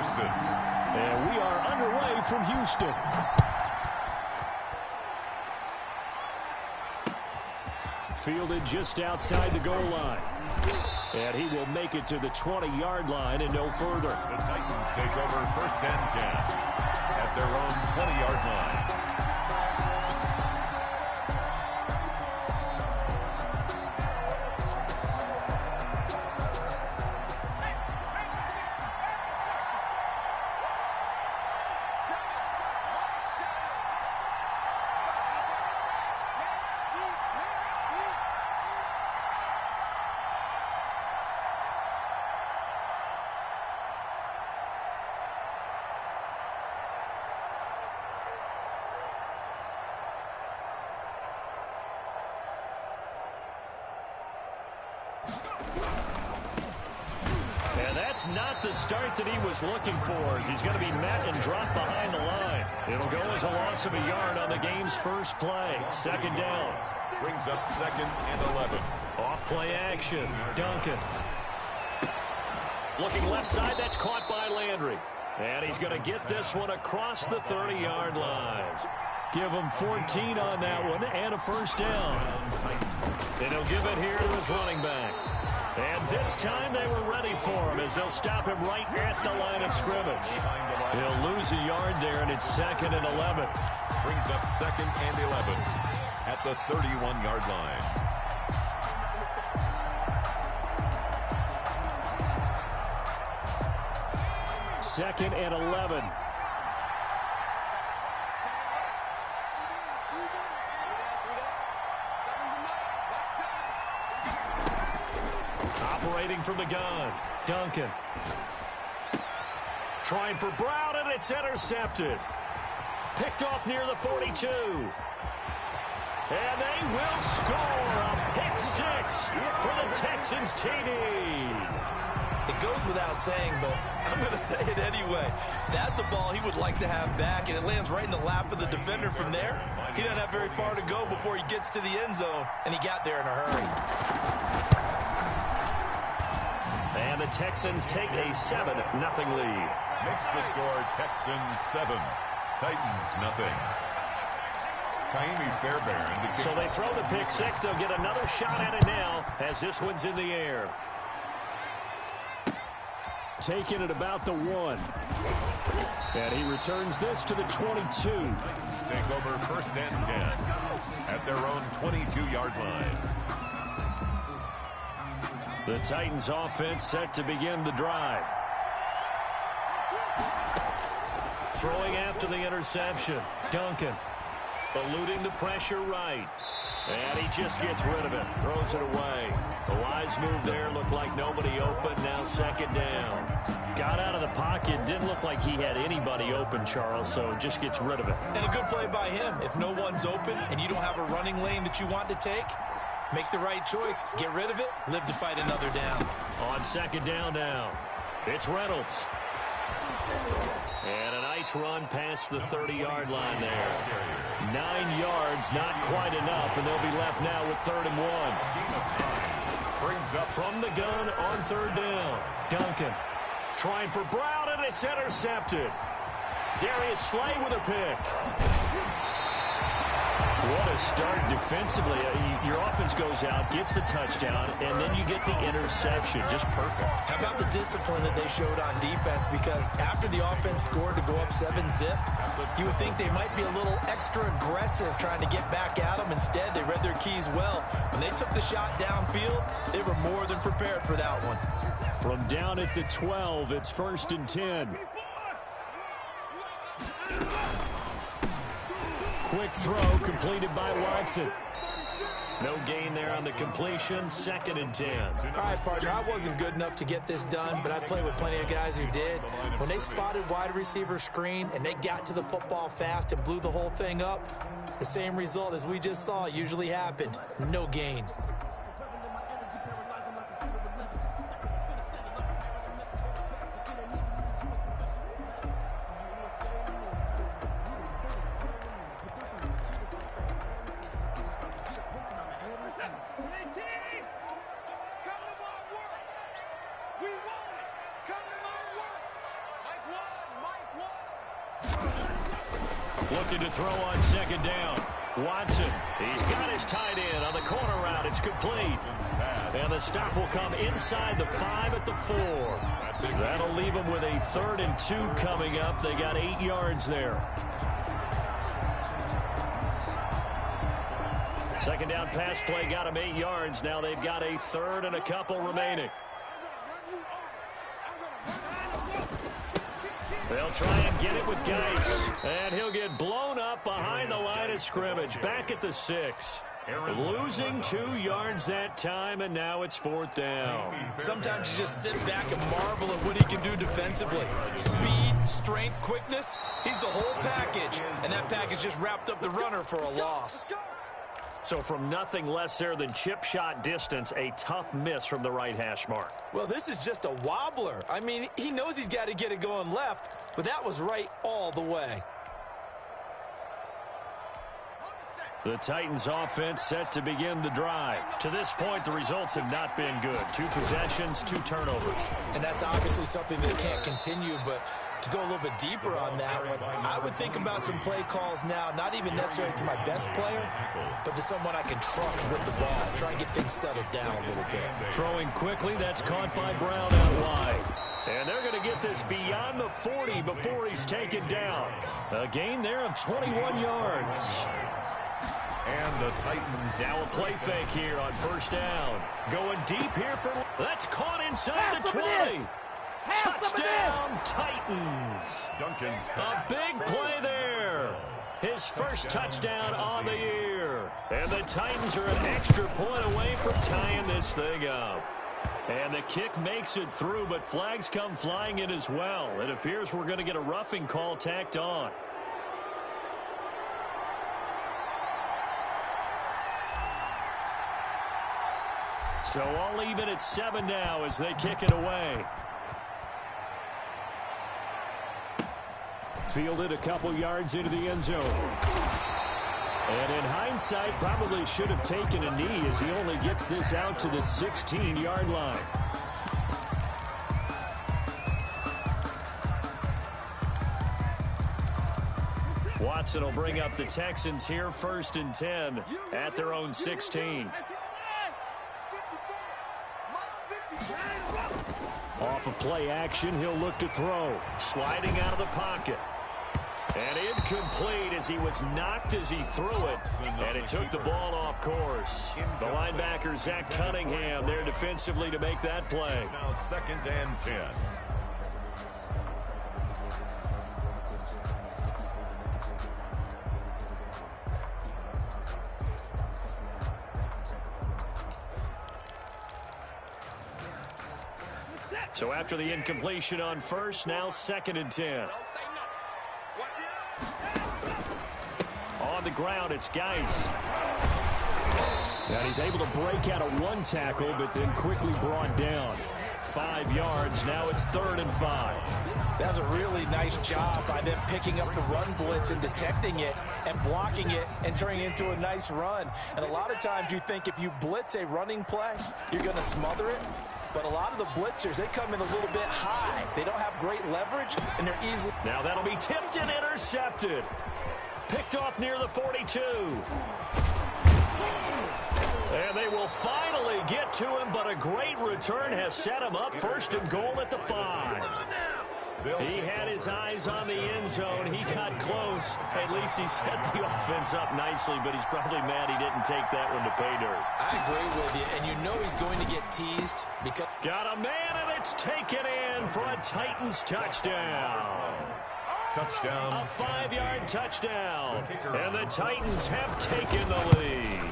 Houston. And we are underway from Houston. Fielded just outside the goal line. And he will make it to the 20-yard line and no further. The Titans take over 1st and 10 at their own 20-yard line. And that's not the start that he was looking for, as he's going to be met and dropped behind the line. It'll go as a loss of a yard on the game's first play. 2nd down. Brings up 2nd and 11. Off play action. Duncan. Looking left side, that's caught by Landry. And he's going to get this one across the 30-yard line. Give him 14 on that one and a 1st down. And he'll give it here to his running back. And this time they were ready for him as they'll stop him right at the line of scrimmage. He'll lose a yard there, and it's 2nd and 11. Brings up 2nd and 11 at the 31-yard line. Second and 11. Operating from the gun, Duncan. Trying for Brown, and it's intercepted. Picked off near the 42. And they will score a pick 6 for the Texans TD. It goes without saying, but I'm going to say it anyway. That's a ball he would like to have back, and it lands right in the lap of the defender from there. He doesn't have very far to go before he gets to the end zone, and he got there in a hurry. And the Texans take a 7-0 lead. Makes the score Texans 7, Titans nothing. Kaimi Fairbairn. So they throw the pick 6. They'll get another shot at it now as this one's in the air. Taking it about the 1. And he returns this to the 22. Take over 1st and 10 at their own 22-yard line. The Titans offense set to begin the drive. Throwing after the interception. Duncan eluding the pressure right. And he just gets rid of it. Throws it away. A wise move there. Looked like nobody open. Now 2nd down. Got out of the pocket. Didn't look like he had anybody open, Charles, so just gets rid of it. And a good play by him. If no one's open and you don't have a running lane that you want to take, make the right choice. Get rid of it. Live to fight another down. On 2nd down now, it's Reynolds. And a nice run past the 30-yard line there. 9 yards, not quite enough, and they'll be left now with 3rd and 1. Brings up from the gun on 3rd down. Duncan trying for Brown, and it's intercepted. Darius Slay with a pick. What a start defensively. Your offense goes out, gets the touchdown, and then you get the interception. Just perfect. How about the discipline that they showed on defense? Because after the offense scored to go up 7-zip, you would think they might be a little extra aggressive trying to get back at them. Instead, they read their keys well. When they took the shot downfield, they were more than prepared for that one. From down at the 12, it's 1st and 10. Quick throw completed by Watson. No gain there on the completion. 2nd and 10. All right, partner, I wasn't good enough to get this done, but I played with plenty of guys who did. When they spotted wide receiver screen and they got to the football fast and blew the whole thing up, the same result as we just saw usually happened. No gain. We want it. Come on, work. Like what? looking to throw on second down. Watson, he's got his tight end on the corner route. It's complete. And the stop will come inside the 5 at the 4. That'll leave them with a 3rd and 2 coming up. They got 8 yards there. Second down pass play got them 8 yards. Now they've got a 3rd and a couple remaining. They'll try and get it with Geis. And he'll get blown up behind the line of scrimmage. Back at the 6. Losing 2 yards that time, and now it's 4th down. Sometimes you just sit back and marvel at what he can do defensively. Speed, strength, quickness. He's the whole package. And that package just wrapped up the runner for a loss. So from nothing less there than chip shot distance, a tough miss from the right hash mark. Well, this is just a wobbler. I mean, he knows he's got to get it going left, but that was right all the way. The Titans offense set to begin the drive. To this point, the results have not been good. 2 possessions, 2 turnovers. And that's obviously something that can't continue, but to go a little bit deeper on that one, I would think about some play calls now, not even necessarily to my best player, but to someone I can trust with the ball. Try and get things settled down a little bit. Throwing quickly, that's caught by Brown out wide. And they're going to get this beyond the 40 before he's taken down. A gain there of 21 yards. And the Titans. Now a play fake here on 1st down. Going deep here for... That's caught inside the 20. Touchdown, Titans. Duncan's a big play there. His first touchdown on the year. And the Titans are an extra point away from tying this thing up. And the kick makes it through, but flags come flying in as well. It appears we're going to get a roughing call tacked on. So all even at 7 now as they kick it away. Fielded a couple yards into the end zone. And in hindsight, probably should have taken a knee as he only gets this out to the 16-yard line. Watson will bring up the Texans here 1st and 10 at their own 16. Off of play action, he'll look to throw. Sliding out of the pocket. And incomplete as he was knocked as he threw it. And it took the ball off course. The linebacker, Zach Cunningham, there defensively to make that play. It's now 2nd and 10. So after the incompletion on 1st, now 2nd and 10. On the ground, it's Geis. And he's able to break out of 1 tackle, but then quickly brought down. 5 yards, now it's 3rd and 5. That was a really nice job by them picking up the run blitz and detecting it and blocking it and turning it into a nice run. And a lot of times you think if you blitz a running play, you're going to smother it. But a lot of the blitzers, they come in a little bit high. They don't have great leverage, and they're easily... Now that'll be tipped and intercepted. Picked off near the 42. And they will finally get to him, but a great return has set him up 1st and goal at the 5. He had his eyes on the end zone. He got close. At least he set the offense up nicely, but he's probably mad he didn't take that one to pay dirt. I agree with you, and you know he's going to get teased because... Got a man, and it's taken in for a Titans touchdown. Touchdown. A 5-yard touchdown. And the Titans have taken the lead.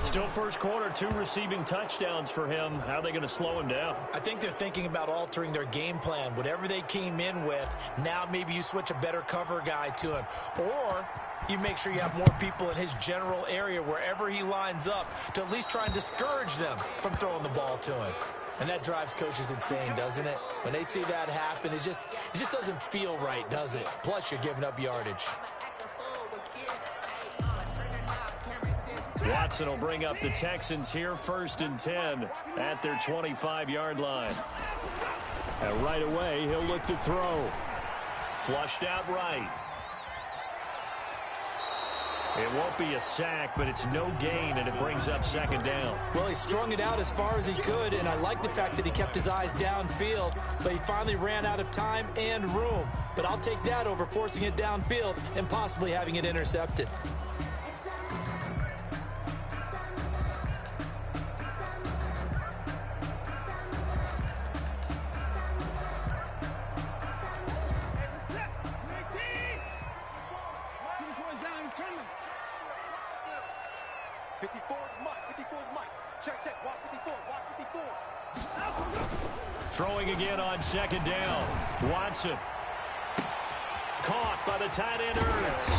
Still 1st quarter, 2 receiving touchdowns for him. How are they going to slow him down? I think they're thinking about altering their game plan. Whatever they came in with, now maybe you switch a better cover guy to him. Or you make sure you have more people in his general area wherever he lines up to at least try and discourage them from throwing the ball to him. And that drives coaches insane, doesn't it? When they see that happen, it just doesn't feel right, does it? Plus, you're giving up yardage. Watson will bring up the Texans here 1st and 10 at their 25-yard line. And right away, he'll look to throw. Flushed out right. It won't be a sack, but it's no gain, and it brings up second down. Well, he strung it out as far as he could, and I like the fact that he kept his eyes downfield, but he finally ran out of time and room. But I'll take that over forcing it downfield and possibly having it intercepted. Throwing again on second down. Watson. Caught by the tight end Ertz.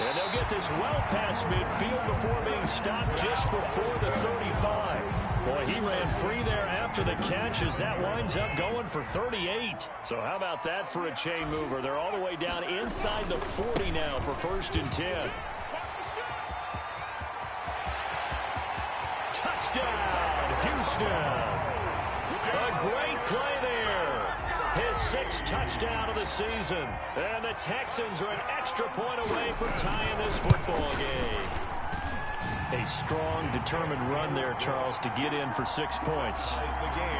And they'll get this well past midfield before being stopped just before the 35. Boy, he ran free there after the catch as that winds up going for 38. So how about that for a chain mover? They're all the way down inside the 40 now for 1st and 10. Touchdown, Houston. A great play there. His 6th touchdown of the season. And the Texans are an extra point away from tying this football game. A strong, determined run there, Charles, to get in for 6 points.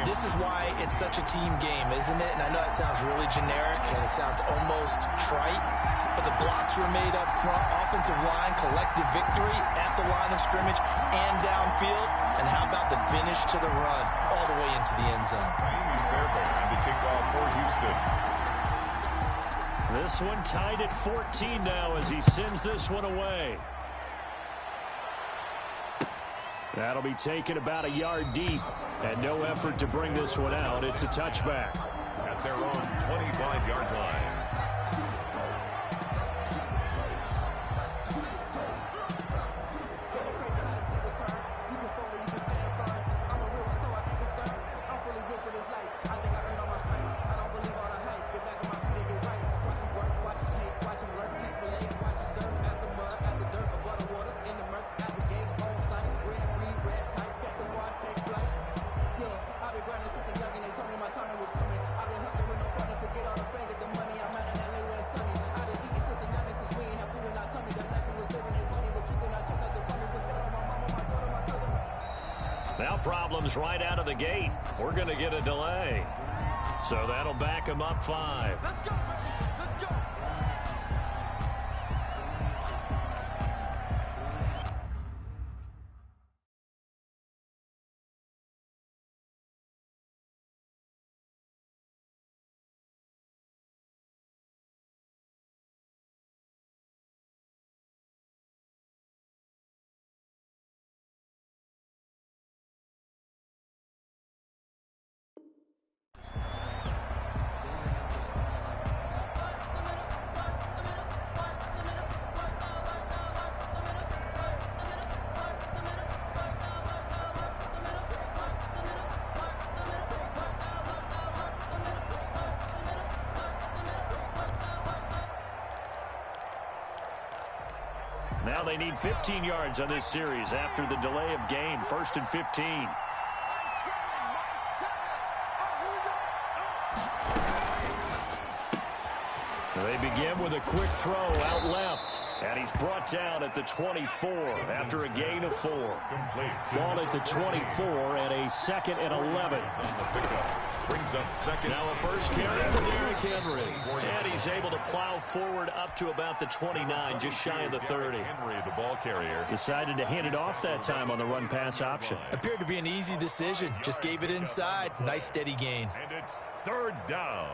This is why it's such a team game, isn't it? And I know it sounds really generic and it sounds almost trite, but the blocks were made up front, offensive line, collective victory at the line of scrimmage and downfield. And how about the finish to the run all the way into the end zone? And the kickoff for Houston. This one tied at 14 now as he sends this one away. That'll be taken about a yard deep, and no effort to bring this one out. It's a touchback. At their own 25-yard line. Now problems right out of the gate. We're going to get a delay. So that'll back him up 5. Let's go. Let's go. Now they need 15 yards on this series after the delay of game. 1st and 15. They begin with a quick throw out left. And he's brought down at the 24 after a gain of 4. Ball at the 24 and a 2nd and 11. Brings up second. Now a first carry for Derrick Henry. And he's able to plow forward up to about the 29, just shy of the 30. Henry, the ball carrier. Decided to hand it off that time on the run-pass option. Appeared to be an easy decision. Just gave it inside. Nice steady gain. And it's 3rd down.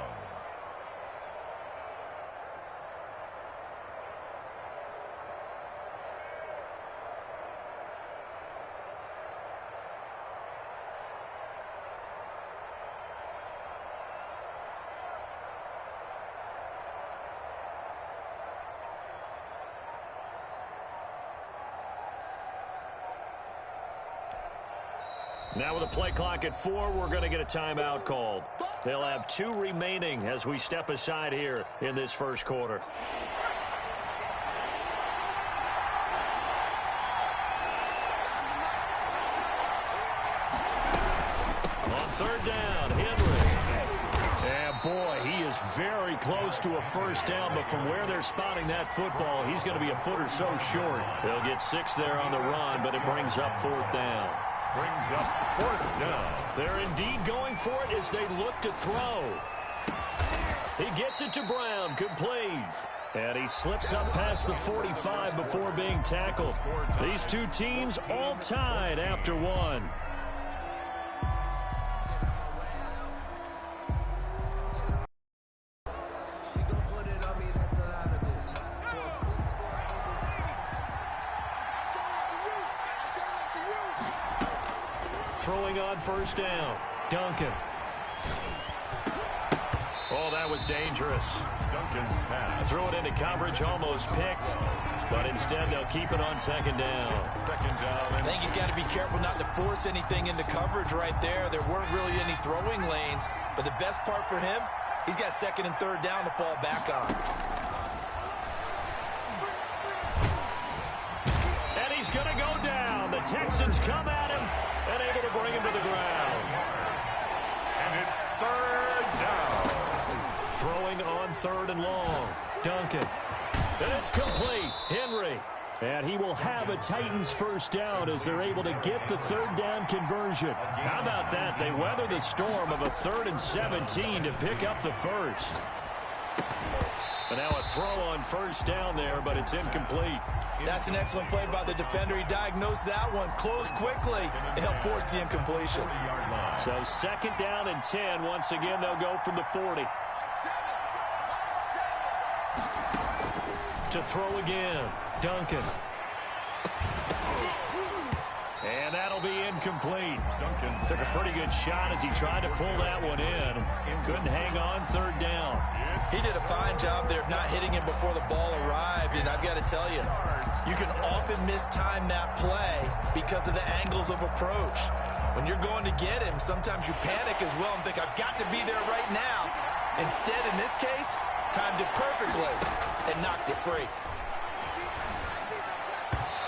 Now with a play clock at 4, we're going to get a timeout called. They'll have 2 remaining as we step aside here in this first quarter. On 3rd down, Henry. And boy, he is very close to a first down, but from where they're spotting that football, he's going to be a foot or so short. They'll get 6 there on the run, but it brings up 4th down. Brings up 4th down. They're indeed going for it as they look to throw. He gets it to Brown, complete. And he slips up past the 45 before being tackled. These two teams all tied after one. Throwing on first down. Duncan. Oh, that was dangerous. Duncan's pass. Threw it into coverage, almost picked. But instead, they'll keep it on 2nd down. 2nd down. I think he's got to be careful not to force anything into coverage right there. There weren't really any throwing lanes. But the best part for him, he's got 2nd and 3rd down to fall back on. And he's going to go down. The Texans come at him and able to bring him to the ground. And it's 3rd down. Throwing on 3rd and long. Duncan. And it's complete. Henry. And he will have a Titans first down as they're able to get the 3rd down conversion. How about that? They weather the storm of a 3rd and 17 to pick up the first. And now a throw on first down there, but it's incomplete. That's an excellent play by the defender. He diagnosed that one, closed quickly, and he'll force the incompletion. So 2nd down and 10. Once again, they'll go from the 40. To throw again. Duncan. And that'll be incomplete. Duncan took a pretty good shot as he tried to pull that one in. Couldn't hang on 3rd down. He did a fine job there of not hitting him before the ball arrived, and I've got to tell you, you can often mistime that play because of the angles of approach. When you're going to get him, sometimes you panic as well and think, I've got to be there right now. Instead, in this case, timed it perfectly and knocked it free.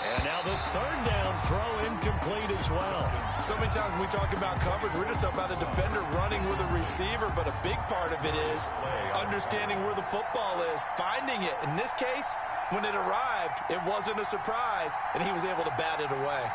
And now the 3rd down throw incomplete as well. So many times when we talk about coverage, we're just about a defender running with a receiver, but a big part of it is understanding where the football is, finding it. In this case, when it arrived, it wasn't a surprise, and he was able to bat it away.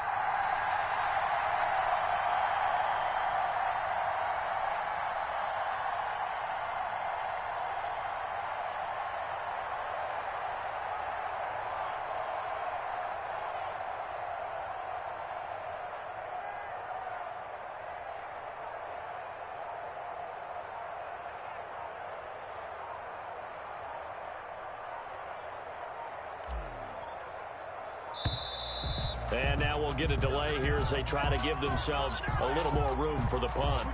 And now we'll get a delay here as they try to give themselves a little more room for the punt.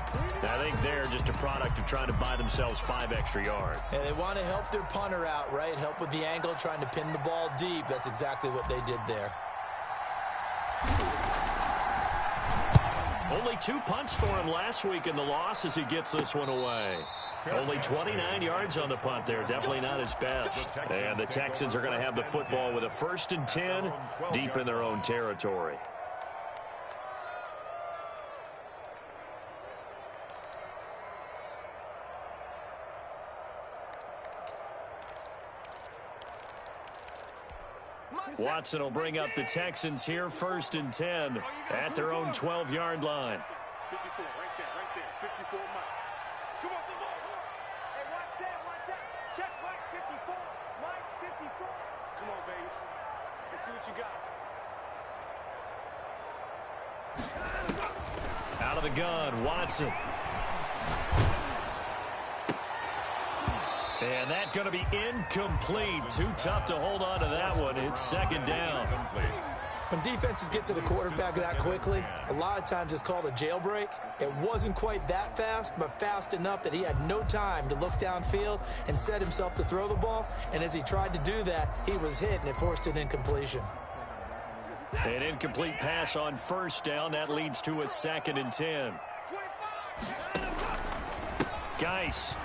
I think they're just a product of trying to buy themselves 5 extra yards. And they want to help their punter out, right? Help with the angle, trying to pin the ball deep. That's exactly what they did there. Only 2 punts for him last week in the loss as he gets this one away. Only 29 yards on the punt there. Definitely not his best. And the Texans are going to have the football with a 1st and 10 deep in their own territory. Watson will bring up the Texans here, 1st and 10 at their own 12-yard line. 54, right there, 54, Mike. Come on, come on. Hey, watch that. Check Mike, 54. Mike, 54. Come on, baby. Let's see what you got. Out of the gun, Watson. And that's going to be incomplete. Too tough to hold on to that one. It's 2nd down. When defenses get to the quarterback that quickly, a lot of times it's called a jailbreak. It wasn't quite that fast, but fast enough that he had no time to look downfield and set himself to throw the ball. And as he tried to do that, he was hit, and it forced an incompletion. An incomplete pass on 1st down. That leads to a 2nd and 10. Geis.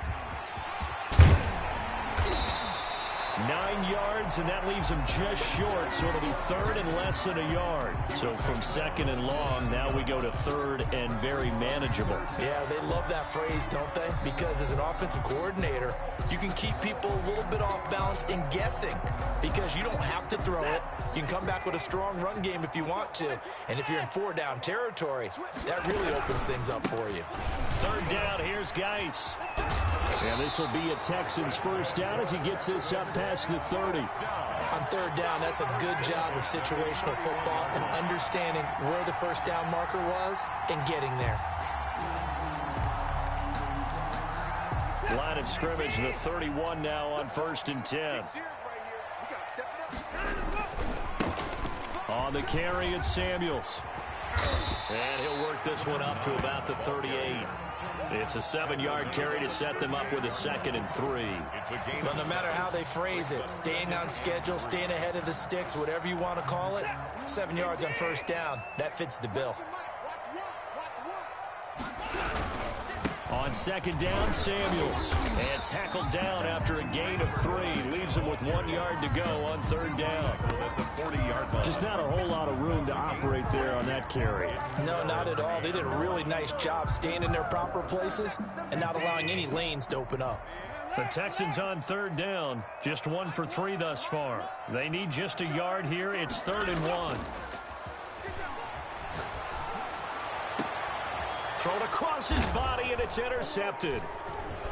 9 yards, and that leaves him just short, so it'll be 3rd and less than a yard. So from 2nd and long, now we go to 3rd and very manageable. Yeah, they love that phrase, don't they? Because as an offensive coordinator, you can keep people a little bit off balance and guessing because you don't have to throw it. You can come back with a strong run game if you want to. And if you're in 4-down territory, that really opens things up for you. 3rd down, here's Geis. And this will be a Texans first down as he gets this up past the 30. On 3rd down, that's a good job of situational football and understanding where the first down marker was and getting there. Line of scrimmage, the 31 now on 1st and 10. On the carry, it's Samuels. And he'll work this one up to about the 38. It's a 7-yard carry to set them up with a 2nd and 3. But no matter how they phrase it, staying on schedule, staying ahead of the sticks, whatever you want to call it, 7 yards on 1st down, that fits the bill. On 2nd down, Samuels. And tackled down after a gain of 3. Leaves him with 1 yard to go on 3rd down. At the 40-yard line. Just not a whole lot of room to operate there on that carry. No, not at all. They did a really nice job staying in their proper places and not allowing any lanes to open up. The Texans on 3rd down. Just 1 for 3 thus far. They need just a yard here. It's 3rd and 1. Thrown across his body, and it's intercepted.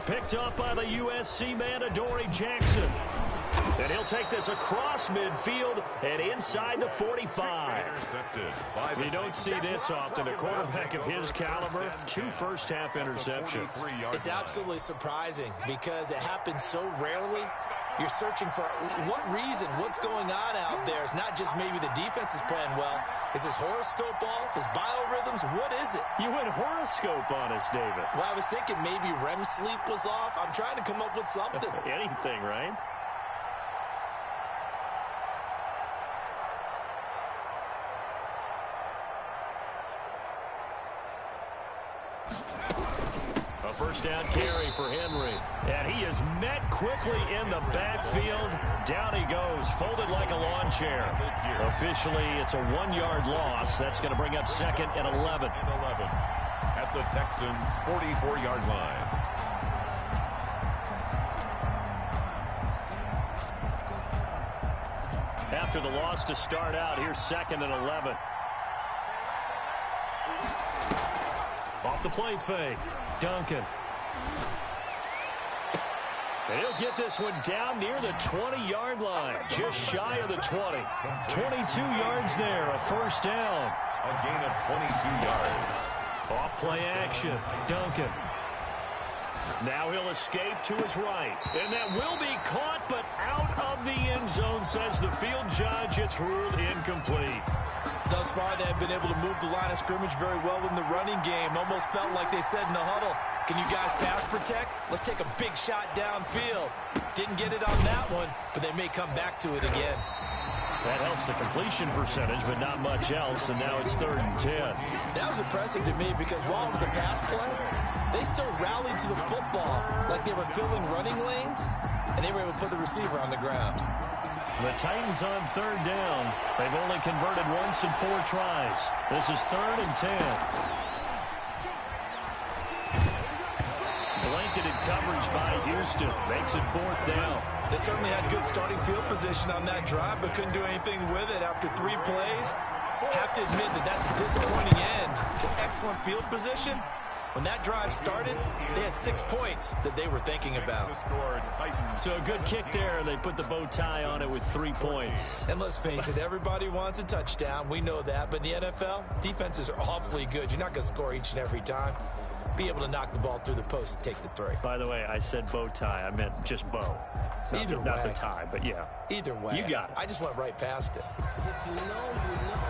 Picked up by the USC man, Adoree Jackson. And he'll take this across midfield and inside the 45. You don't see this often. A quarterback of his caliber, 2 first-half interceptions. It's absolutely surprising because it happens so rarely. You're searching for what reason, what's going on out there. It's not just maybe the defense is playing well. Is his horoscope off? His biorhythms? What is it? You went horoscope on us, David. Well, I was thinking maybe REM sleep was off. I'm trying to come up with something. Anything, right? A first down carry for Henry. And he is met quickly in the backfield. Down he goes, folded like a lawn chair. Officially, it's a 1-yard loss. That's going to bring up 2nd and 11. At the Texans' 44-yard line. After the loss to start out, here's 2nd and 11. Off the play fake. Duncan. And he'll get this one down near the 20-yard line. Just shy of the 20. 22 yards there, a first down. A gain of 22 yards. Off play action. Duncan. Now he'll escape to his right. And that will be caught, but out of the end zone, says the field judge. It's ruled incomplete. Thus far, they have been able to move the line of scrimmage very well in the running game. Almost felt like they said in the huddle, can you guys pass protect? Let's take a big shot downfield. Didn't get it on that one, but they may come back to it again. That helps the completion percentage, but not much else, and now it's 3rd and 10. That was impressive to me because while it was a pass play, they still rallied to the football like they were filling running lanes, and they were able to put the receiver on the ground. The Titans on 3rd down. They've only converted once in 4 tries. This is 3rd and 10. Blanketed coverage by Houston. Makes it 4th down. They certainly had good starting field position on that drive, but couldn't do anything with it after 3 plays. Have to admit that that's a disappointing end to excellent field position. When that drive started, they had 6 points that they were thinking about. So a good kick there. They put the bow tie on it with 3 points. And let's face it, everybody wants a touchdown. We know that. But in the NFL, defenses are awfully good. You're not going to score each and every time. Be able to knock the ball through the post and take the 3. By the way, I said bow tie. I meant just bow. Either way. Not the tie, but yeah. Either way. You got it. I just went right past it. If you know, you know.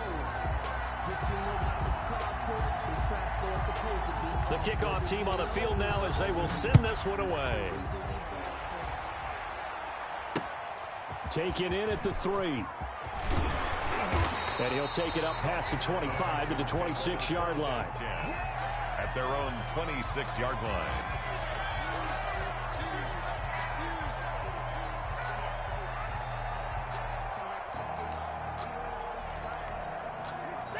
If you know about the clock points, the track they're supposed to be. The kickoff team on the field now as they will send this one away. Taken in at the 3. And he'll take it up past the 25 to the 26-yard line. At their own 26-yard line.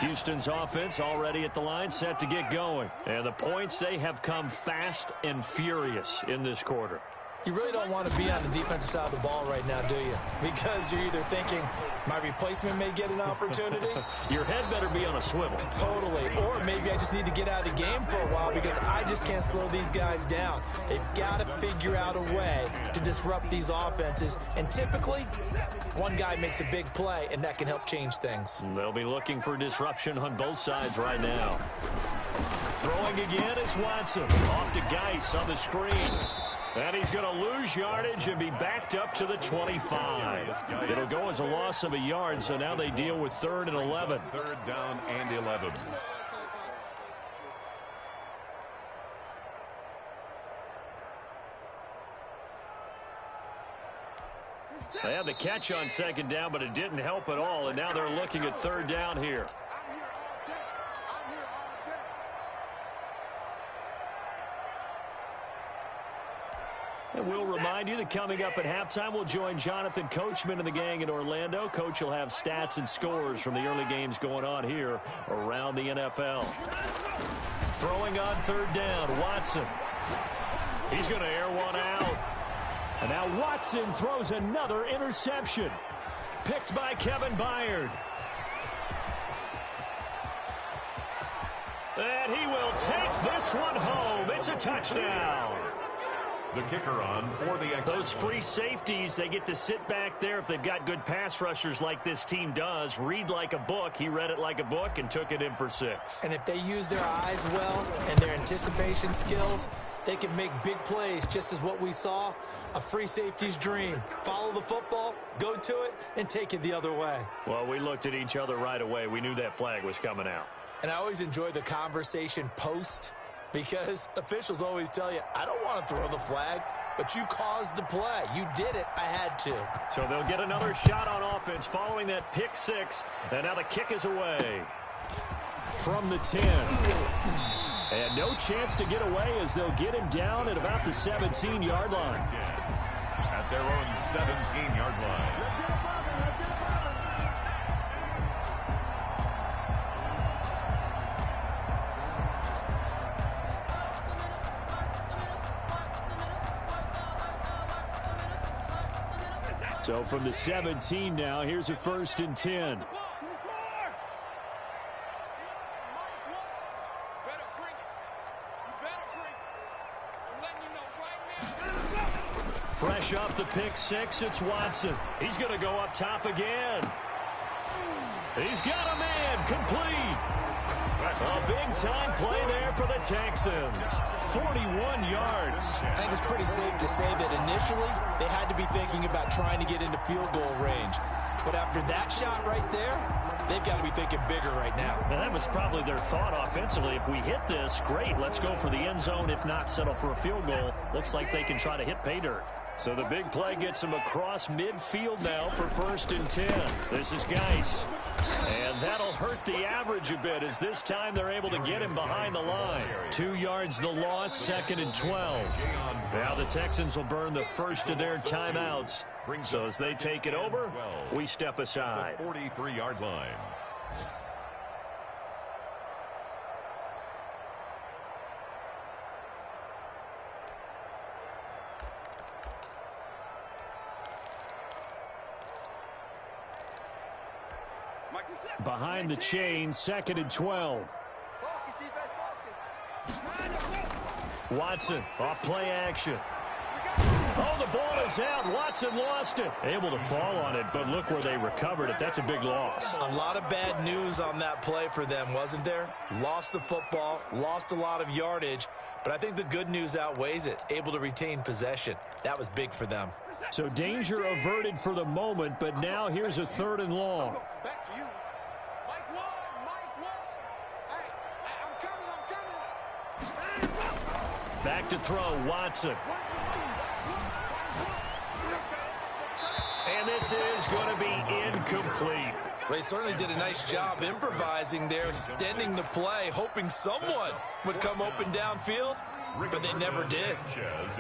Houston's offense already at the line, set to get going. And the points, they have come fast and furious in this quarter. You really don't want to be on the defensive side of the ball right now, do you? Because you're either thinking, my replacement may get an opportunity. Your head better be on a swivel. Totally. Or maybe I just need to get out of the game for a while because I just can't slow these guys down. They've got to figure out a way to disrupt these offenses. And typically, one guy makes a big play, and that can help change things. They'll be looking for disruption on both sides right now. Throwing again is Watson. Off to Geis on the screen. And he's going to lose yardage and be backed up to the 25. It'll go as a loss of a yard, so now they deal with 3rd and 11. 3rd down and 11. They had the catch on 2nd down, but it didn't help at all, and now they're looking at 3rd down here. And we'll remind you that coming up at halftime, we'll join Jonathan Coachman and the gang in Orlando. Coach will have stats and scores from the early games going on here around the NFL. Throwing on 3rd down, Watson. He's going to air one out. And now Watson throws another interception. Picked by Kevin Byard. And he will take this one home. It's a touchdown. The kicker on for the extra. Those free safeties, they get to sit back there if they've got good pass rushers like this team does. Read like a book. He read it like a book and took it in for 6. And if they use their eyes well and their anticipation skills, they can make big plays, just as what we saw. A free safety's dream. Follow the football, go to it, and take it the other way. Well, we looked at each other right away. We knew that flag was coming out. And I always enjoy the conversation post, because officials always tell you, I don't want to throw the flag, but you caused the play. You did it. I had to. So they'll get another shot on offense following that pick 6. And now the kick is away from the 10. And no chance to get away as they'll get him down at about the 17-yard line. At their own 17-yard line. So from the 17 now, here's a 1st and 10. Fresh off the pick 6, it's Watson. He's going to go up top again. He's got a man, complete. A big-time play there for the Texans. 41 yards. I think it's pretty safe to say that initially they had to be thinking about trying to get into field goal range. But after that shot right there, they've got to be thinking bigger right now. And that was probably their thought offensively. If we hit this, great. Let's go for the end zone. If not, settle for a field goal. Looks like they can try to hit pay dirt. So the big play gets him across midfield now for 1st and 10. This is Geis. And that'll hurt the average a bit as this time they're able to get him behind the line. 2 yards the loss, 2nd and 12. Now the Texans will burn the first of their timeouts. So as they take it over, we step aside. The 43-yard line. Behind the chain, 2nd and 12. Watson off play action. Oh, the ball is out. Watson lost it. Able to fall on it, but look where they recovered it. That's a big loss. A lot of bad news on that play for them, wasn't there? Lost the football, lost a lot of yardage, but I think the good news outweighs it. Able to retain possession. That was big for them. So danger averted for the moment, but now here's a 3rd and long. Back to you. Back to throw, Watson. And this is going to be incomplete. They certainly did a nice job improvising there, extending the play, hoping someone would come open downfield, but they never did.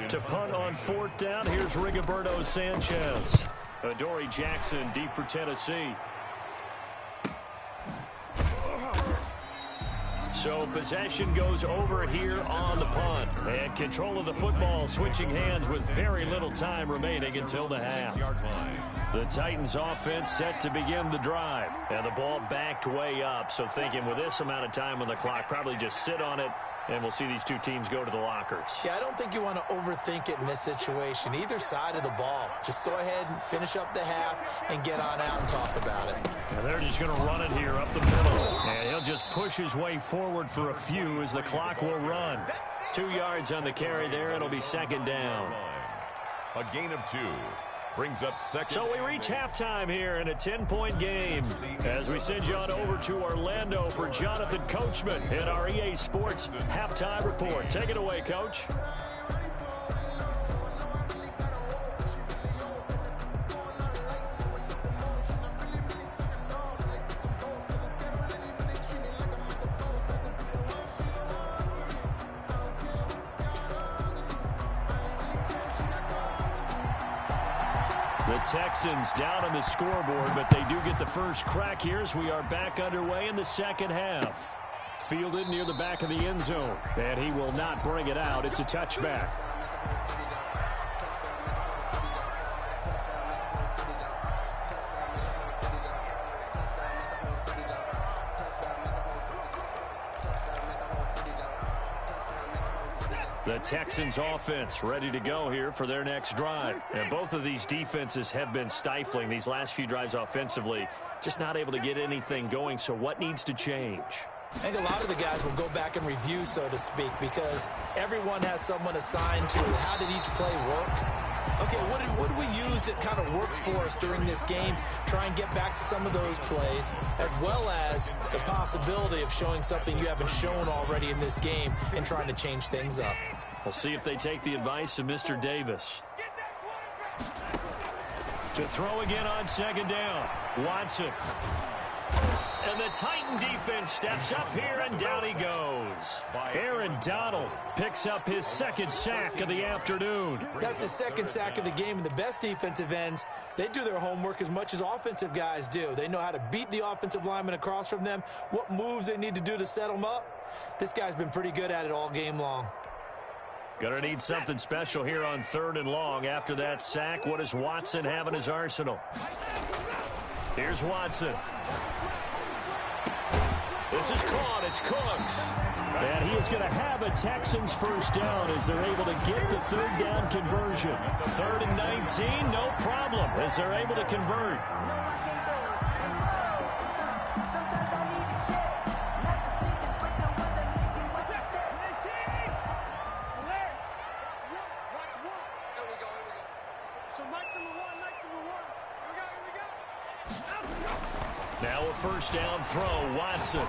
To punt on 4th down, here's Rigoberto Sanchez. Adoree Jackson deep for Tennessee. So possession goes over here on the punt. And control of the football switching hands with very little time remaining until the half. The Titans offense set to begin the drive. And the ball backed way up. So thinking with this amount of time on the clock, probably just sit on it. And we'll see these two teams go to the lockers. Yeah, I don't think you want to overthink it in this situation. Either side of the ball. Just go ahead and finish up the half and get on out and talk about it. And they're just going to run it here up the middle. And he'll just push his way forward for a few as the clock will run. 2 yards on the carry there. It'll be second down. A gain of 2. Brings up second. So we reach halftime here in a 10-point game as we send you on over to Orlando for Jonathan Coachman in our EA Sports Halftime Report. Take it away, Coach. The Texans down on the scoreboard, but they do get the first crack here as we are back underway in the second half. Fielded near the back of the end zone, and he will not bring it out. It's a touchback. The Texans offense ready to go here for their next drive. And both of these defenses have been stifling these last few drives offensively. Just not able to get anything going. So what needs to change? I think a lot of the guys will go back and review, so to speak, because everyone has someone assigned to how did each play work. Okay, what did we use that kind of worked for us during this game? Try and get back to some of those plays, as well as the possibility of showing something you haven't shown already in this game and trying to change things up. We'll see if they take the advice of Mr. Davis. To throw again on second down. Watson. And the Titan defense steps up here, and down he goes. Aaron Donald picks up his second sack of the afternoon. That's his second sack of the game, and the best defensive ends, they do their homework as much as offensive guys do. They know how to beat the offensive lineman across from them, what moves they need to do to set them up. This guy's been pretty good at it all game long. Gonna need something special here on 3rd and long. After that sack, what does Watson have in his arsenal? Here's Watson. This is caught. It's Cooks. And he is going to have a Texans first down as they're able to get the 3rd down conversion. 3rd and 19, no problem as they're able to convert. Now a first down throw, Watson.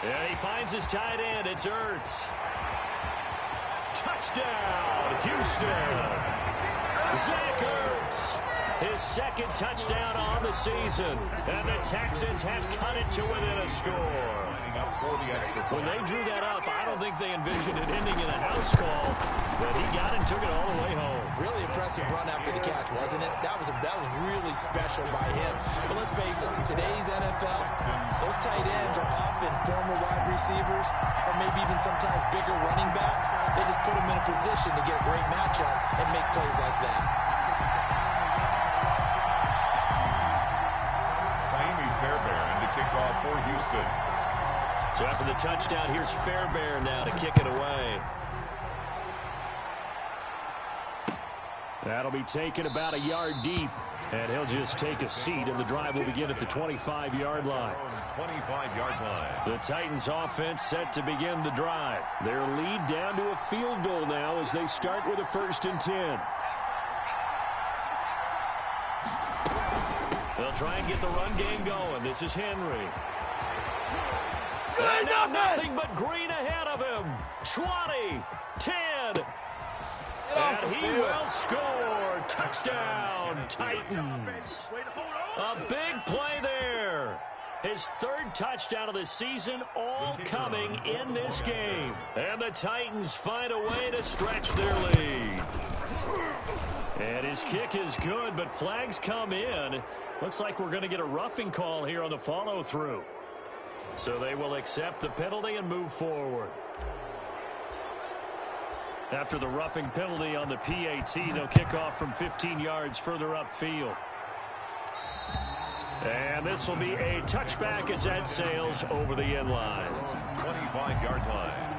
And he finds his tight end. It's Ertz. Touchdown, Houston. Zach Ertz. His second touchdown on the season. And the Texans have cut it to within a score. When they drew that up, I don't think they envisioned it ending in a house call. But he got it and took it all the way home. Really impressive run after the catch, wasn't it? That was really special by him. But let's face it, in today's NFL, those tight ends are often former wide receivers or maybe even sometimes bigger running backs. They just put them in a position to get a great matchup and make plays like that. Fairbairn to kick off for Houston. So after the touchdown, here's Fairbairn now to kick it away. That'll be taken about a yard deep, and he'll just take a seat, and the drive will begin at the 25-yard line. 25-yard line. The Titans offense set to begin the drive. Their lead down to a field goal now as they start with a 1st and 10. They'll try and get the run game going. This is Henry. And now nothing but green ahead of him. 20, 10. And he will score. Touchdown, Titans. A big play there. His 3rd touchdown of the season, all coming in this game. And the Titans find a way to stretch their lead. And his kick is good, but flags come in. Looks like we're going to get a roughing call here on the follow-through. So they will accept the penalty and move forward. After the roughing penalty on the PAT, they'll kick off from 15 yards further upfield. And this will be a touchback as that sails over the end line. 25-yard line.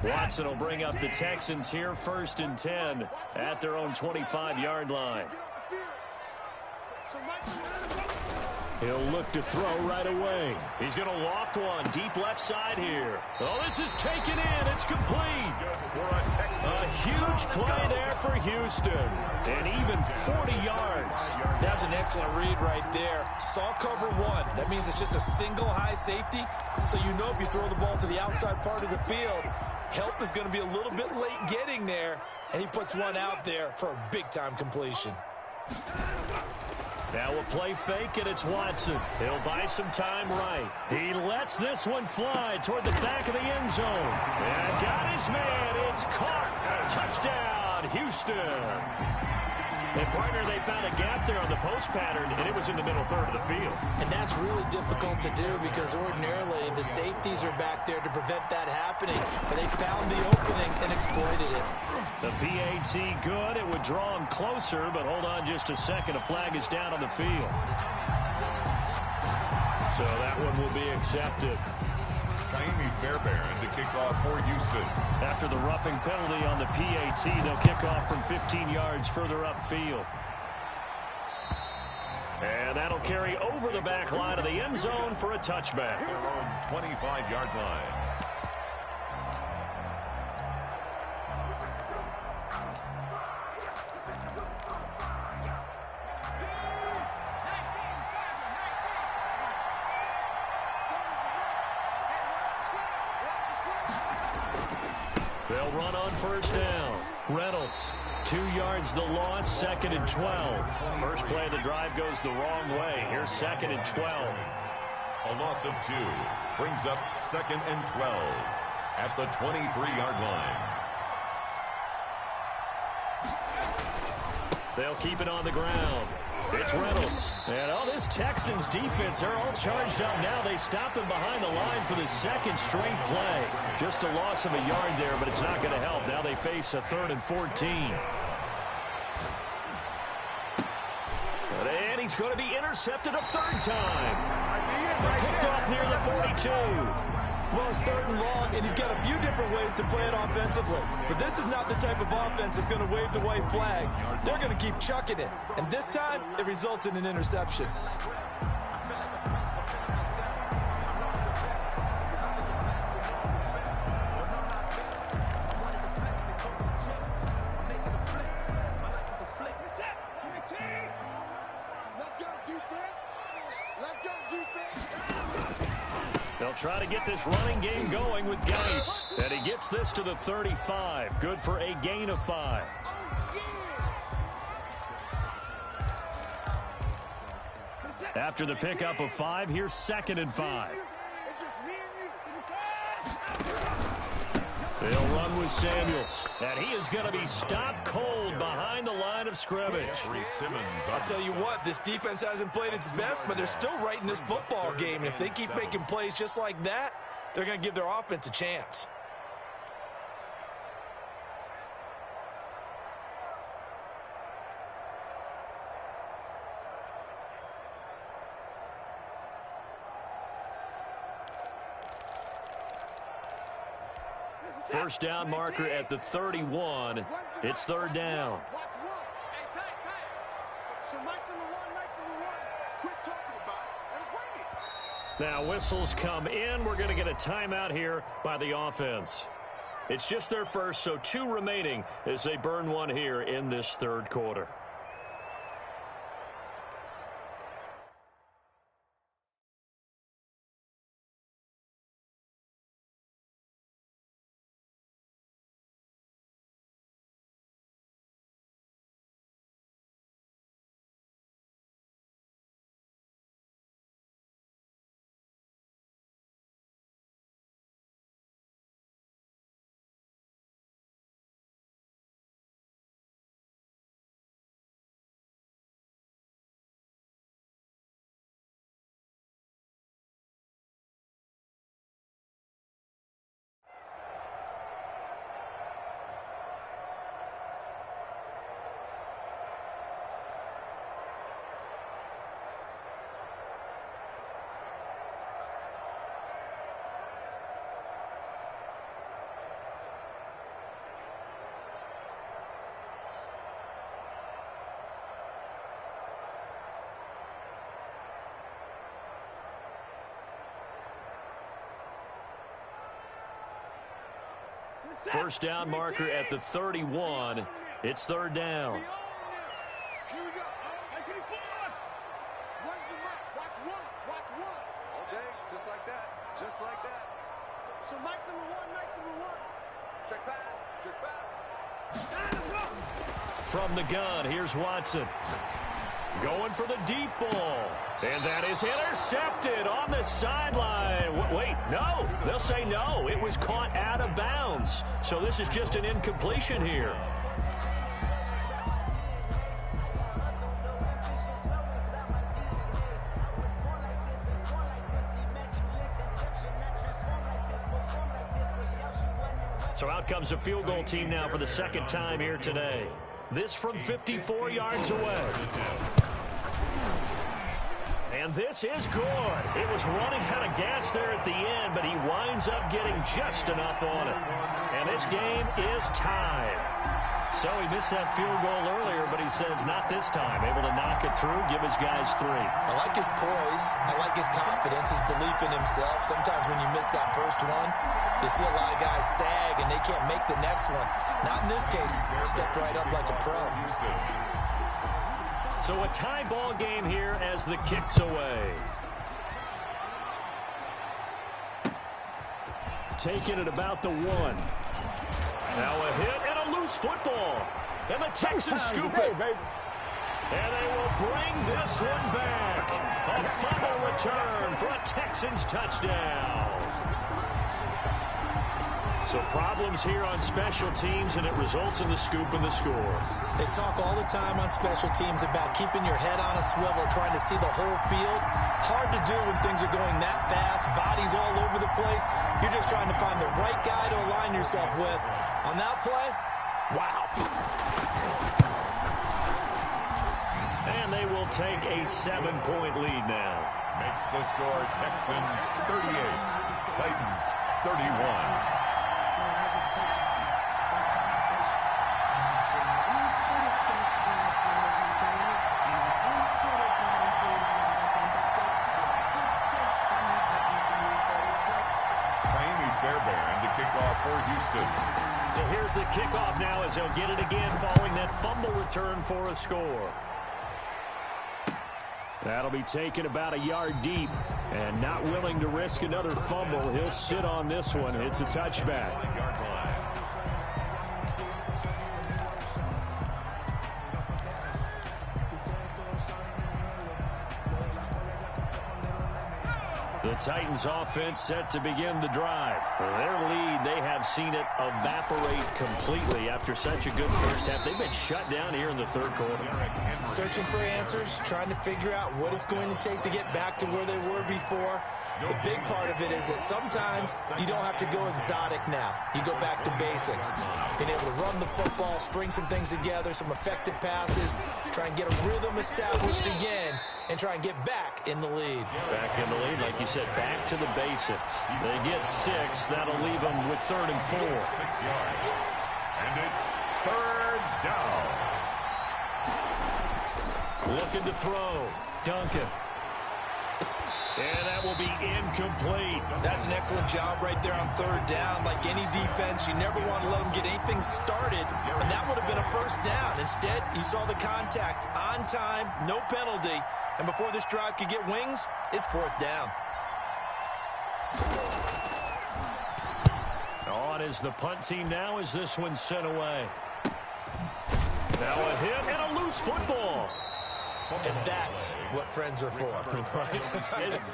Watson will bring up the Texans here, 1st and 10 at their own 25-yard line. He'll look to throw right away. He's going to loft one deep left side here. Oh, this is taken in. It's complete. A huge play there for Houston. And even 40 yards. That's an excellent read right there. Saw cover one. That means it's just a single high safety. So you know if you throw the ball to the outside part of the field, help is going to be a little bit late getting there. And he puts one out there for a big-time completion. Now a play fake, and it's Watson. He'll buy some time right. He lets this one fly toward the back of the end zone. And got his man. It's caught. Touchdown, Houston. And, partner, they found a gap there on the post pattern, and it was in the middle third of the field. And that's really difficult to do because ordinarily the safeties are back there to prevent that happening. But they found the opening and exploited it. The PAT good. It would draw him closer, but hold on just a second. A flag is down on the field. So that one will be accepted. Jaime Fairbairn to kick off for Houston. After the roughing penalty on the PAT, they'll kick off from 15 yards further upfield. And that'll carry over the back line of the end zone for a touchback. Their own 25-yard line. They'll run on 1st down. Reynolds, 2 yards the loss, 2nd and 12. First play of the drive goes the wrong way. Here's 2nd and 12. A loss of 2 brings up 2nd and 12 at the 23-yard line. They'll keep it on the ground. It's Reynolds. And this Texans defense, they're all charged up now. They stop him behind the line for the 2nd straight play. Just a loss of a yard there, but it's not going to help. Now they face a 3rd and 14. And he's going to be intercepted a 3rd time. Picked off near the 42. Well, it's 3rd and long, and you've got a few different ways to play it offensively. But this is not the type of offense that's going to wave the white flag. They're going to keep chucking it. And this time, it results in an interception. They'll try to get this running game going with Geis. And he gets this to the 35. Good for a gain of 5. After the pickup of 5, here's 2nd and 5. They'll run with Samuels. And he is going to be stopped cold behind the line of scrimmage. I'll tell you what, this defense hasn't played its best, but they're still right in this football game. And if they keep making plays just like that, they're going to give their offense a chance. First down marker at the 31. It's 3rd down. Now whistles come in. We're going to get a timeout here by the offense. It's just their first, so 2 remaining as they burn one here in this 3rd quarter. First down marker at the 31. It's third down. Here we go. Watch the map. Watch one. All day, just like that. Just like that. So Mike's number one. Check pass. From the gun, here's Watson. Going for the deep ball. And that is intercepted on the sideline. Wait, no. They'll say no. It was caught out of bounds. So this is just an incompletion here. So out comes a field goal team now for the second time here today. This from 54 yards away. And this is good. It was running out of gas there at the end, but he winds up getting just enough on it. And this game is tied. So he missed that field goal earlier, but he says not this time. Able to knock it through, give his guys 3. I like his poise. I like his confidence, his belief in himself. Sometimes when you miss that first one, you see a lot of guys sag and they can't make the next one. Not in this case. Stepped right up like a pro. So a tie ball game here as the kick's away. Taking it about the 1. Now a hit and a loose football. And the Texans scoop it. And they will bring this one back. A fumble return for a Texans touchdown. So problems here on special teams, and it results in the scoop and the score. They talk all the time on special teams about keeping your head on a swivel, trying to see the whole field. Hard to do when things are going that fast, bodies all over the place. You're just trying to find the right guy to align yourself with. On that play, wow. And they will take a 7-point lead now. Makes the score Texans 38, Titans 31. For Houston. So here's the kickoff now as they'll get it again following that fumble return for a score. That'll be taken about a yard deep, and not willing to risk another fumble. He'll sit on this one. It's a touchback. The Titans offense set to begin the drive. Their lead, they have seen it evaporate completely after such a good first half. They've been shut down here in the third quarter. Searching for answers, trying to figure out what it's going to take to get back to where they were before. The big part of it is that sometimes you don't have to go exotic now. You go back to basics. Being able to run the football, string some things together, some effective passes, try and get a rhythm established again, and try and get back in the lead. Back in the lead, like you said, back to the basics. They get 6. That'll leave them with 3rd and 4. 6 yards. And it's 3rd down. Looking to throw. Duncan. And that will be incomplete. That's an excellent job right there on 3rd down. Like any defense, you never want to let them get anything started, and that would have been a first down. Instead, you saw the contact on time, no penalty, and before this drive could get wings, it's 4th down. On is the punt team now as this one's sent away. Now a hit and a loose football. And that's what friends are for.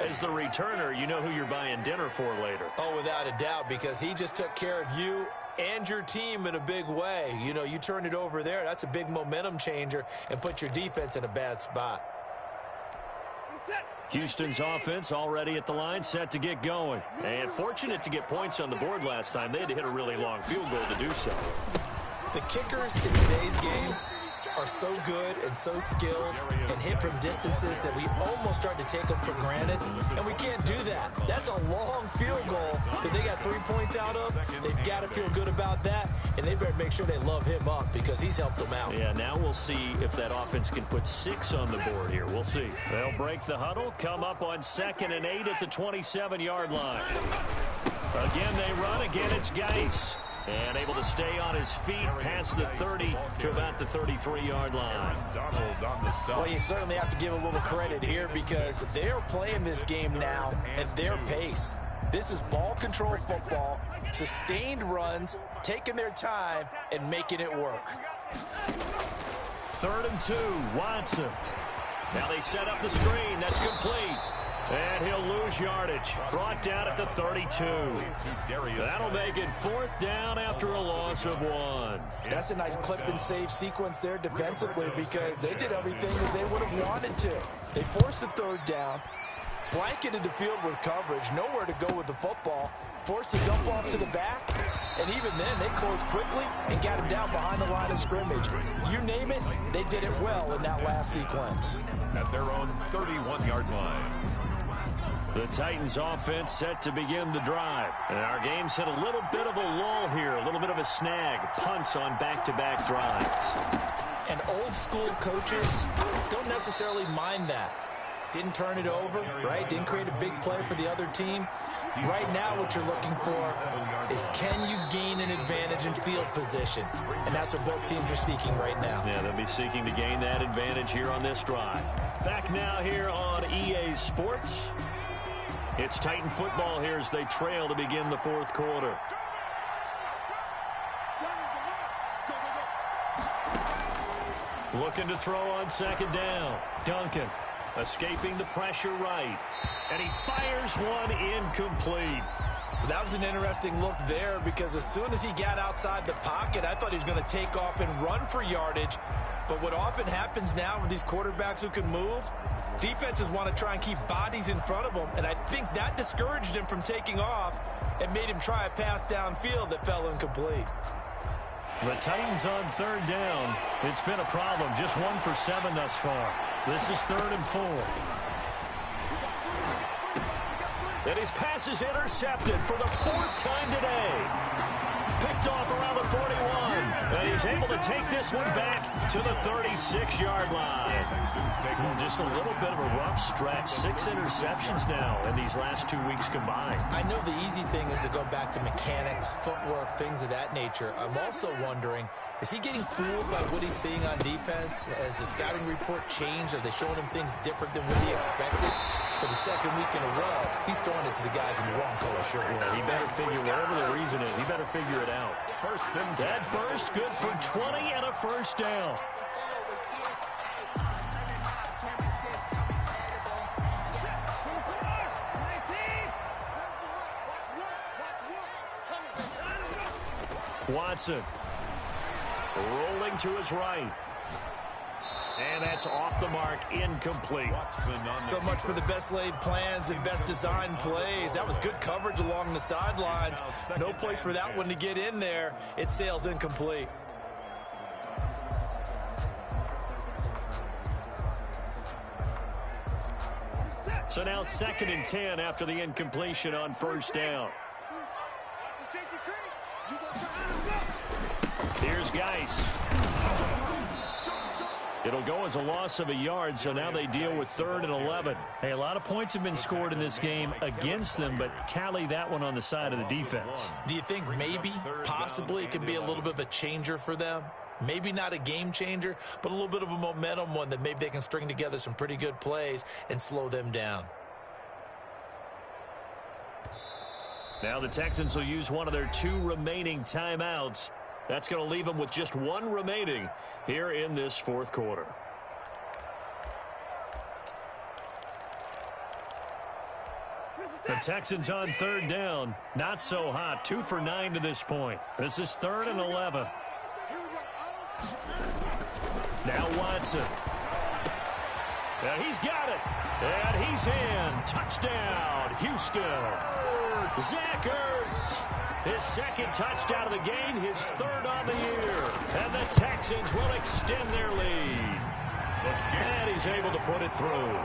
As the returner, you know who you're buying dinner for later. Oh, without a doubt, because he just took care of you and your team in a big way. You know, you turn it over there, that's a big momentum changer and put your defense in a bad spot. Houston's offense already at the line, set to get going. And fortunate to get points on the board last time. They had to hit a really long field goal to do so. The kickers in today's game are so good and so skilled and hit from distances that we almost start to take them for granted, and we can't do that. That's a long field goal that they got 3 points out of. They've got to feel good about that, and they better make sure they love him up because he's helped them out. Yeah, now we'll see if that offense can put 6 on the board here. We'll see. They'll break the huddle, come up on 2nd and 8 at the 27-yard line. Again, they run. Again, it's Geis. And able to stay on his feet past the 30 to about the 33-yard line. Well, you certainly have to give a little credit here because they're playing this game now at their pace. This is ball control football, sustained runs, taking their time, and making it work. 3rd and 2, Watson. Now they set up the screen. That's complete. And he'll lose yardage. Brought down at the 32. That'll make it 4th down after a loss of 1. That's a nice clip and save sequence there defensively because they did everything as they would have wanted to. They forced the 3rd down, blanketed the field with coverage, nowhere to go with the football, forced the dump off to the back, and even then they closed quickly and got him down behind the line of scrimmage. You name it, they did it well in that last sequence. At their own 31-yard line. The Titans offense set to begin the drive. And our game's hit a little bit of a lull here, a little bit of a snag. Punts on back-to-back drives. And old school coaches don't necessarily mind that. Didn't turn it over, right? Didn't create a big play for the other team. Right now what you're looking for is can you gain an advantage in field position? And that's what both teams are seeking right now. Yeah, they'll be seeking to gain that advantage here on this drive. Back now here on EA Sports. It's Titan football here as they trail to begin the 4th quarter. Looking to throw on 2nd down. Duncan escaping the pressure right. And he fires one incomplete. That was an interesting look there because as soon as he got outside the pocket, I thought he was going to take off and run for yardage. But what often happens now with these quarterbacks who can move, defenses want to try and keep bodies in front of them, and I think that discouraged him from taking off and made him try a pass downfield that fell incomplete. The Titans on 3rd down. It's been a problem. Just 1 for 7 thus far. This is 3rd and 4. And his pass is intercepted for the 4th time today. Picked off around the 41. And he's able to take this one back to the 36-yard line. Just a little bit of a rough stretch. 6 interceptions now in these last 2 weeks combined. I know the easy thing is to go back to mechanics, footwork, things of that nature. I'm also wondering, is he getting fooled by what he's seeing on defense? Has the scouting report changed? Are they showing him things different than what he expected? For the 2nd week in a row, he's throwing it to the guys in the wrong color shirt. Yeah, he better figure, whatever the reason is, he better figure it out. That burst good for 20 and a 1st down. Watson rolling to his right. And that's off the mark, incomplete. So much for the best laid plans and best designed plays. That was good coverage along the sidelines. No place for that one to get in there. It sails incomplete. So now 2nd and 10 after the incompletion on 1st down. Here's Geis. It'll go as a loss of a yard, so now they deal with 3rd and 11. Hey, a lot of points have been scored in this game against them, but tally that one on the side of the defense. Do you think maybe, possibly, it can be a little bit of a changer for them? Maybe not a game changer, but a little bit of a momentum one that maybe they can string together some pretty good plays and slow them down. Now the Texans will use one of their 2 remaining timeouts. That's going to leave them with just 1 remaining here in this 4th quarter. The Texans on 3rd down. Not so hot. 2 for 9 to this point. This is 3rd and 11. Now Watson. Now he's got it. And he's in. Touchdown, Houston. Zach Ertz. His 2nd touchdown of the game, his 3rd on the year. And the Texans will extend their lead. And he's able to put it through.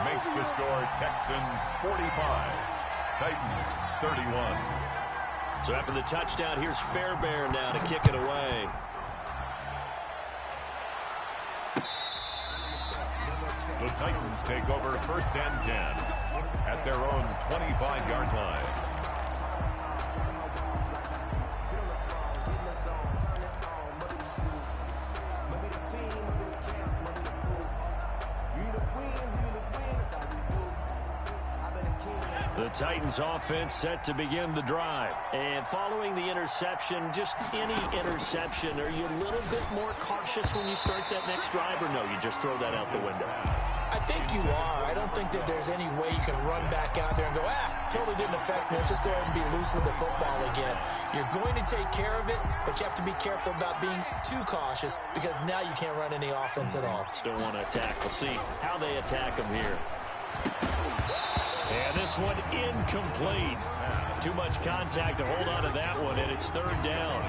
Makes the score Texans 45, Titans 31. So after the touchdown, here's Fairbairn now to kick it away. The Titans take over 1st and 10 at their own 25-yard line. The Titans offense set to begin the drive. And following the interception, just any interception, are you a little bit more cautious when you start that next drive, or no, you just throw that out the window? I think you are. I don't think that there's any way you can run back out there and go, totally didn't affect me. Let's just go ahead and be loose with the football again. You're going to take care of it, but you have to be careful about being too cautious because now you can't run any offense at all. Still want to attack. We'll see how they attack them here. And this one incomplete. Too much contact to hold on to that one, and it's third down.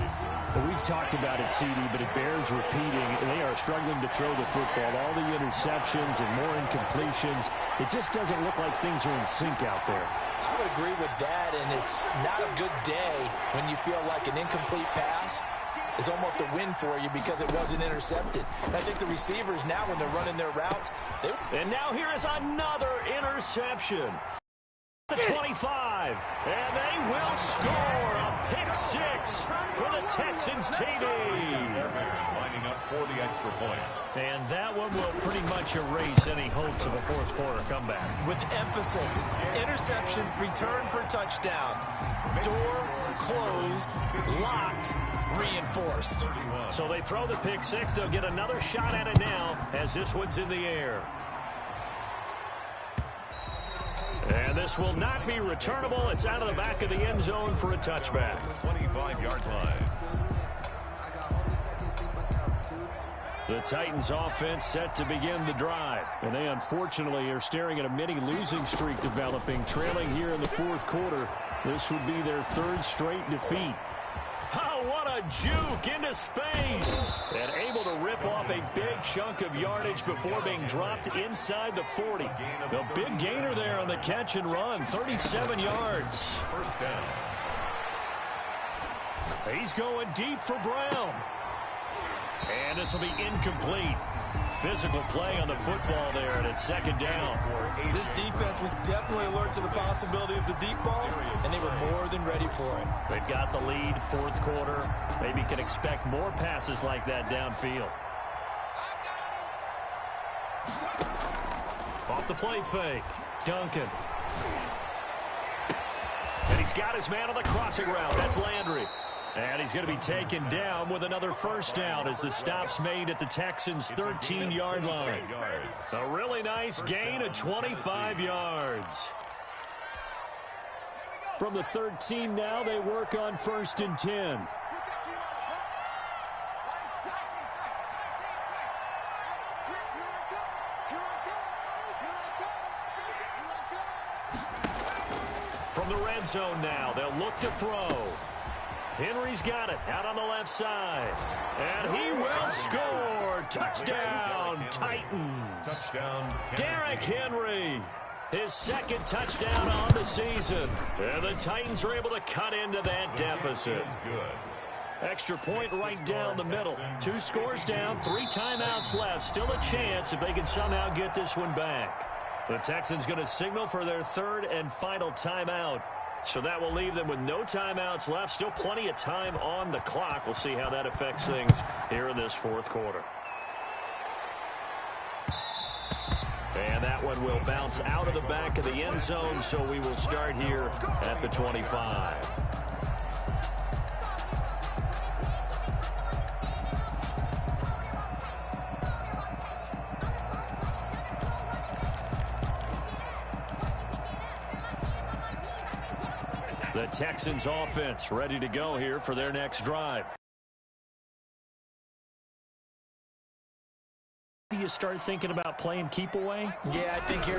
Well, we've talked about it, CD, but it bears repeating. They are struggling to throw the football. All the interceptions and more incompletions. It just doesn't look like things are in sync out there. I would agree with that, and it's not a good day when you feel like an incomplete pass is almost a win for you because it wasn't intercepted. I think the receivers now, when they're running their routes, and now here is another interception. The 25, and they will score a pick six for the Texans TD. Lining up for the extra point. And that one will pretty much erase any hopes of a fourth quarter comeback. With emphasis, interception, return for touchdown. Door closed, locked, reinforced. So they throw the pick six. They'll get another shot at it now as this one's in the air. And this will not be returnable. It's out of the back of the end zone for a touchback. 25-yard line. The Titans offense set to begin the drive. And they unfortunately are staring at a mini losing streak developing, trailing here in the fourth quarter. This would be their third straight defeat. Oh, what a juke into space. And able to rip off a big chunk of yardage before being dropped inside the 40. The big gainer there on the catch and run, 37 yards. First down. He's going deep for Brown. And this will be incomplete. Physical play on the football there, and it's second down. This defense was definitely alert to the possibility of the deep ball, and they were more than ready for it. They've got the lead, fourth quarter. Maybe can expect more passes like that downfield. Off the play fake. Duncan. And he's got his man on the crossing route. That's Landry. And he's going to be taken down with another first down as the stop's made at the Texans' 13-yard line. A really nice gain of 25 yards. From the 13 now, they work on 1st and 10. From the red zone now, they'll look to throw. Henry's got it out on the left side. And he will score. Touchdown, Titans. Touchdown, Derrick Henry. His second touchdown on the season. And the Titans are able to cut into that deficit. Good. Extra point right down the middle. 2 scores down, 3 timeouts left. Still a chance if they can somehow get this one back. The Texans going to signal for their third and final timeout. So that will leave them with no timeouts left. Still plenty of time on the clock. We'll see how that affects things here in this fourth quarter. And that one will bounce out of the back of the end zone, so we will start here at the 25. The Texans offense ready to go here for their next drive. You start thinking about playing keep away? Yeah, I think here